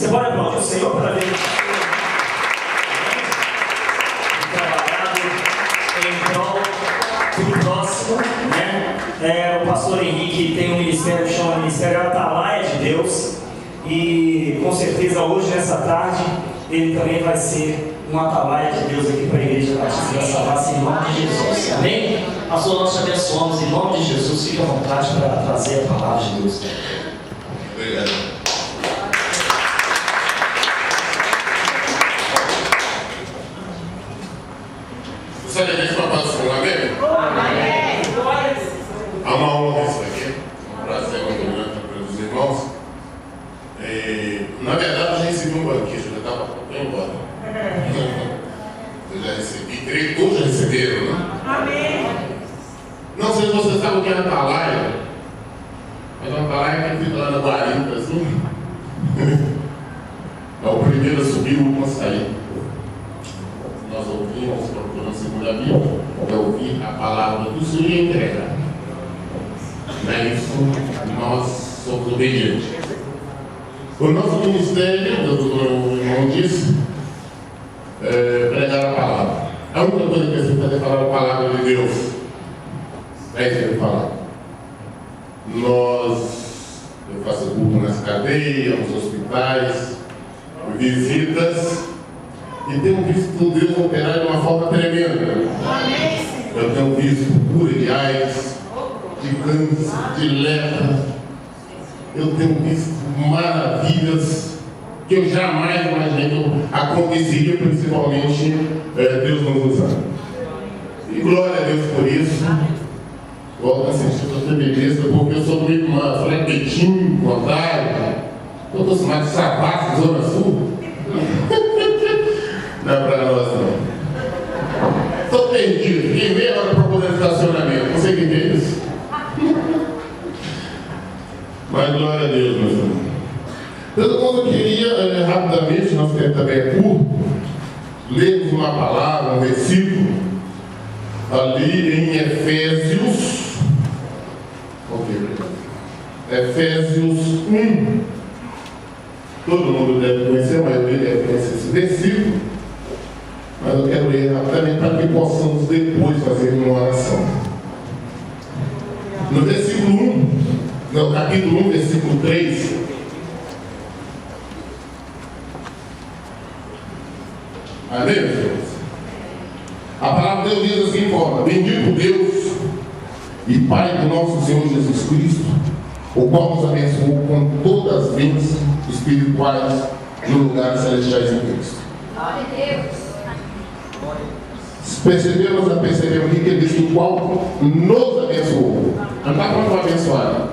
Você pode aplaudir o Senhor para ver trabalhado em prol do próximo, né? O pastor Henrique tem um ministério que chama Ministério Atalaia de Deus, e com certeza hoje, nessa tarde, ele também vai ser um atalaia de Deus aqui para a Igreja Batista da Savassi, em nome de Jesus. Amém? Pastor, nós te abençoamos em nome de Jesus. Fique à vontade para trazer a palavra de Deus. Obrigado. Você sabe a gente para passar, amém? Amém. Há uma honra isso aqui. Um prazer muito grande para os irmãos. Na verdade, eu já recebi um banquete, eu já estava indo embora. Eu já recebi, creio que todos já receberam, né? Amém. Não sei se você sabe o que é atalaia, mas uma atalaia é que fica lá na guarita, assim. É o primeiro a subir, o último a sair. Nós ouvimos, procurando segundo a Bíblia, ouvir a palavra do Senhor e entregar. Não é isso, nós somos obedientes. O nosso ministério, o irmão disse, pregar a palavra. A única coisa que você fazer é falar a palavra de Deus. É isso que ele fala. Eu faço culto nas cadeias, nos hospitais, visitas, e tenho visto Deus operar de uma forma tremenda. Eu tenho visto cura de AIDS, de câncer, de lepra. Eu tenho visto maravilhas que eu jamais imaginei que aconteceria, principalmente Deus nos usando. E glória a Deus por isso. Volto a sentir que eu sou beleza, porque eu sou muito fraquetinho, contrário. Eu estou acostumado de sapato, Zona Sul. Não é para nós, não. Estou perdido. Fiquei meia hora procurando estacionamento. Não sei quem é isso. Mas glória a Deus, meus irmãos. Todo mundo queria, rapidamente, nosso tempo também é curto, lermos uma palavra, um versículo, ali em Efésios. Efésios 1. Todo mundo deve conhecer, a maioria deve conhecer esse versículo, mas eu quero ler rapidamente para que possamos depois fazer uma oração. No versículo 1, no capítulo 1, versículo 3, amém, meus irmãos? A palavra de Deus diz assim: forma: bendito Deus e Pai do nosso Senhor Jesus Cristo, o qual nos abençoou com todas as bênçãos espirituais nos lugares celestiais em Cristo. Glória a Deus. Percebemos aqui que ele diz o qual nos abençoou. Não está falando para abençoar.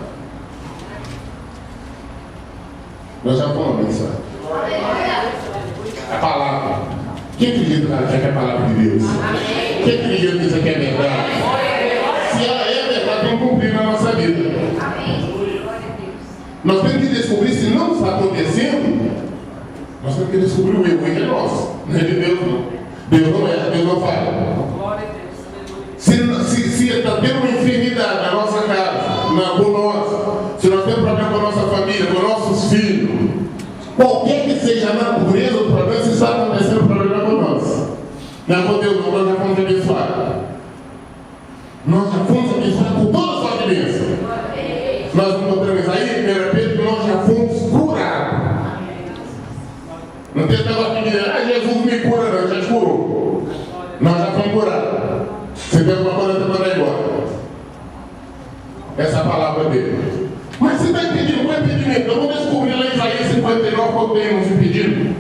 Nós já fomos abençoados. A palavra. Quem acredita que é a palavra de Deus? Quem acredita que isso aqui é verdade? Se ela é verdade, vamos cumprir na nossa vida. Nós temos que descobrir se não está acontecendo. Nós temos que descobrir o erro que é nosso. Não é de Deus, não. Deus não é, Deus não falha. Se está tendo uma enfermidade na nossa casa, por nós, se nós temos problema com a nossa família, com nossos filhos, qualquer que seja a natureza do problema, se está acontecendo o problema com nós. Não é com Deus, não, nós já fomos abençoados. Nós já fomos abençoados por toda a sua bênção. Nós encontramos aí, 1 Pedro, nós já fomos curados. Não tem negócio de dizer, Jesus me cura, não, já te curou. Nós já fomos curados. Você tem alguma coisa para mandar embora. Essa palavra dele. Mas você está impedindo, qual é impedimento? Eu vou descobrir lá em Isaías 59 qual tem nos impedindo.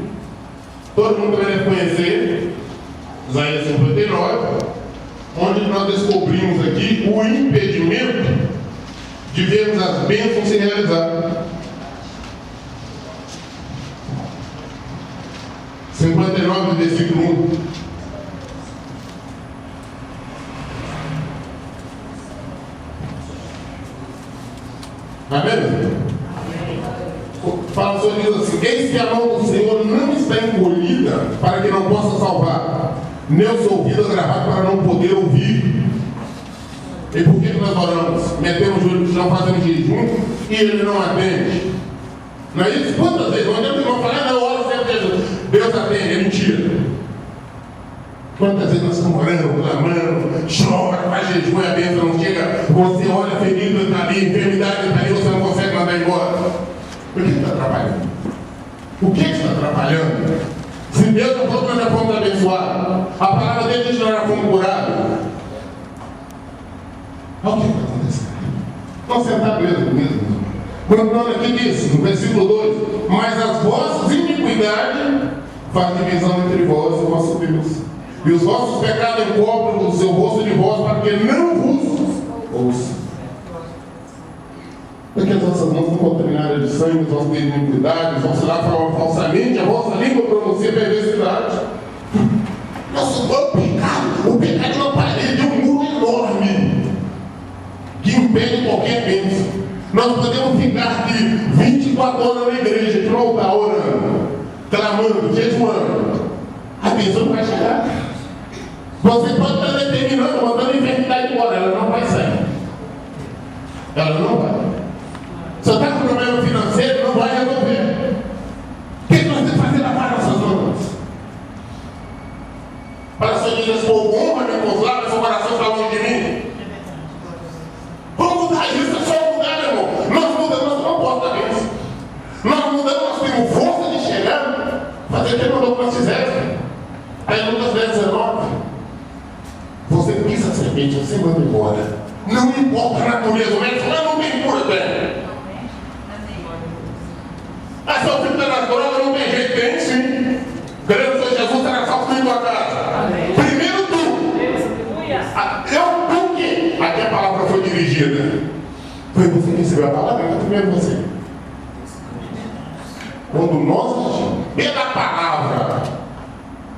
Todo mundo deve conhecer Isaías 59, onde nós descobrimos aqui o impedimento de vermos as bênçãos se realizar. 59, versículo 1. Amém? Fala, o Senhor diz assim: eis que a mão do Senhor não está encolhida para que não possa salvar, nem os ouvidos agravados para não poder ouvir. E por que nós oramos? Metemos o olho no chão, fazemos jejum e ele não atende. Não é isso? Quantas vezes? Não adianta não falar, Quantas vezes nós estamos orando, clamando, chora, faz jejum e a bênção não chega, você olha ferido, está ali, enfermidade está ali, você não consegue mandar embora. Por que está atrapalhando? O que está atrapalhando? Se Deus não falou que nós já fomos abençoados, a palavra dele diz que nós já fomos curados. Olha o que está acontecendo. Vamos sentar mesmo. Quando aqui diz, no versículo 2, mas as vossas iniquidades fazem divisão entre vós e o vosso Deus. E os vossos pecados encobrem o seu rosto de vós para que não vos ouça. Porque as vossas mãos não contaminaram de sangue, os vossos dedos de iniquidade, os vossos lábios falam falsamente, a vossa língua pronuncia perversidade. Nosso o pecado é uma parede, um muro enorme que impede qualquer bênção. Nós podemos ficar aqui 24 horas na igreja, que não está orando, clamando, jejuando. A bênção não vai chegar. Você pode estar determinando, mandando a enfermidade embora, ela não vai sair. Ela não vai. Você está com problema financeiro, não vai resolver. O que nós temos que fazer lavar nossas mãos? Para as famílias for bom, vai me consolar, seu coração está longe de mim. Vamos mudar isso, é só mudar, meu irmão. Nós mudamos, nós não podemos dar bênção. Nós mudamos, nós temos força de chegar, fazer o que nós fizemos. Aí Lucas 10:19, você pisa a serpente, você manda embora. Não importa a natureza, o médico não tem cura dela. Ah, seu filho está nas drogas, não tem jeito, tem sim. Crendo que Jesus está na salva em tua casa. Primeiro tu. Eu porque aqui a palavra foi dirigida. Foi você que recebeu a palavra, então primeiro você. Quando nós pela palavra,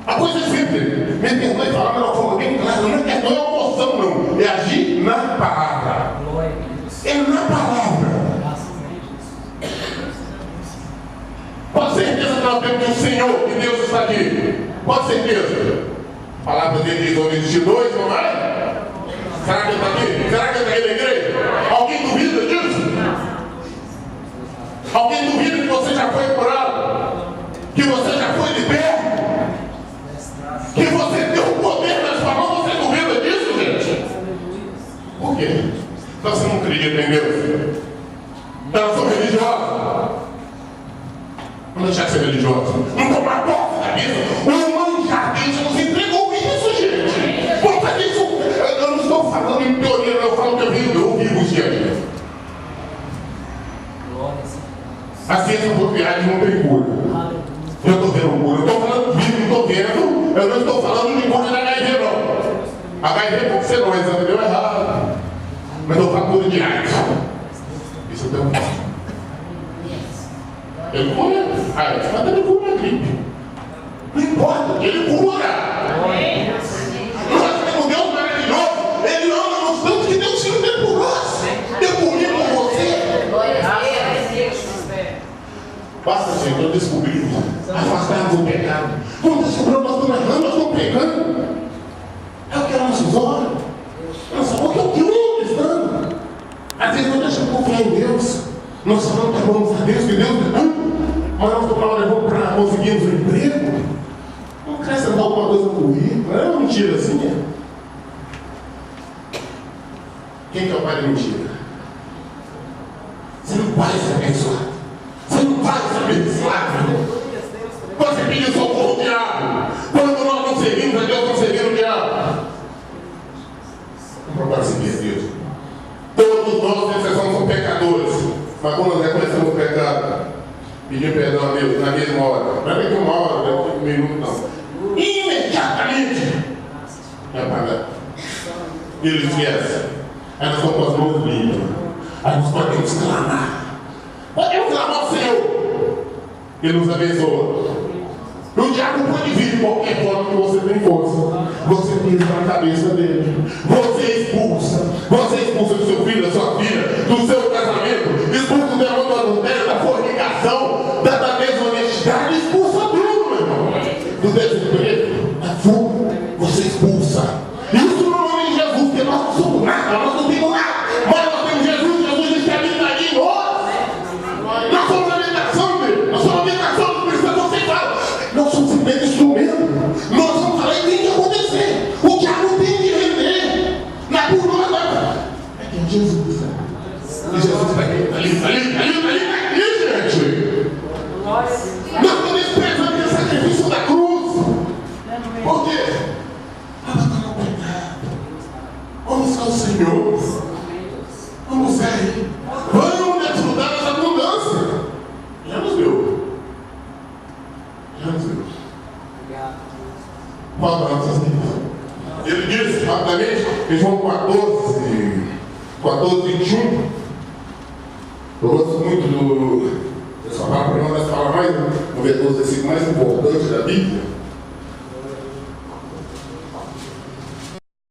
a coisa é simples. Me perdoe e falar de uma forma bem clara. Não é questão de emoção, não. É agir na palavra. É na palavra. Com certeza que nós temos que o Senhor, que Deus está aqui. Com certeza. A palavra dele diz, onde existe dois, não é? Será que ele está aqui? Será que ele está aqui na igreja? Alguém duvida disso? Alguém duvida que você já foi curado? Que você já foi liberto? Que você tem o poder na sua mão? Você duvida disso, gente? Por quê? Você não acredita em Deus? Eu sou religiosa. Vamos deixar de ser religiosa. Não tomar posse da vida. O manjadinho nos entregou isso, gente. Vamos fazer isso. Eu não estou falando em teoria, eu falo que eu vivo, gente. A ciência por viagem não tem cura. Eu estou vendo cura. Eu estou falando de vida, não estou vendo. Eu não estou falando de cura da HIV, não. HIV pode ser não, mas entendeu errado. Mas eu falo cura de AIDS. Isso eu tenho. Ele cura. AIDS, mas ele cura a gripe. Não importa, ele cura. Nós temos um Deus maravilhoso. Ele ama nos tantos que Deus se deu por nós. Deu por mim, por você. Basta, Senhor, eu descobri. Afastar do pecado. Quando nós estamos errando, nós estamos pecando. É o que ela nos olha. Nossa, porque é o que eu cristão. Às vezes nós deixamos confiar em Deus. Nós falamos que amamos a Deus, que Deus é bom. Mas nós estamos levando para conseguirmos um emprego. Vamos acrescentar alguma coisa no currículo. Não é uma mentira assim, é? Quem que é o pai da mentira? Você não vai ser abençoado. Você não vai ser abençoado. Você pediu socorro ao diabo. Quando nós não servimos a Deus, não servimos o diabo. Vamos procurar seguir a Deus. Todos nós, sem exceção, somos pecadores. Mas quando nós reconhecemos o pecado, pedimos perdão a Deus na mesma hora. Não é daqui uma hora, daqui um minuto, não. Imediatamente. É pagar. Ele esquece. Aí nós estamos com as mãos limpas. Aí nós podemos clamar. Podemos clamar ao Senhor. Ele nos abençoa. O diabo pode vir de qualquer forma que você tem força. Você pisa na cabeça dele. Você expulsa do seu filho, da sua filha, do seu casamento. Expulsa o demônio do adultério, da fornicação, da desonestidade. Expulsa tudo, meu irmão. Do desemprego, da fuga. Você expulsa. Isso no nome de Jesus, porque nós não somos nada, nós não temos nada. Mas nós temos Jesus, Jesus diz que habita em nós. Nós somos a habitação dele. Nós somos a habitação do Cristo. Você fala, nós somos simplesmente instrumento. Nós vamos falar e tem que acontecer. Nós estamos desprezando o sacrifício da cruz. Por quê? Abandonar o pecado. Vamos ao Senhor. Vamos aí. Vamos desfrutar dessa abundância. Já nos deu. Já nos deu. Volta para nossas vidas. Ele diz, rapidamente, em João 14, 21. Eu gosto muito dessa palavra, uma das palavras mais, um dos versículos mais importantes da Bíblia.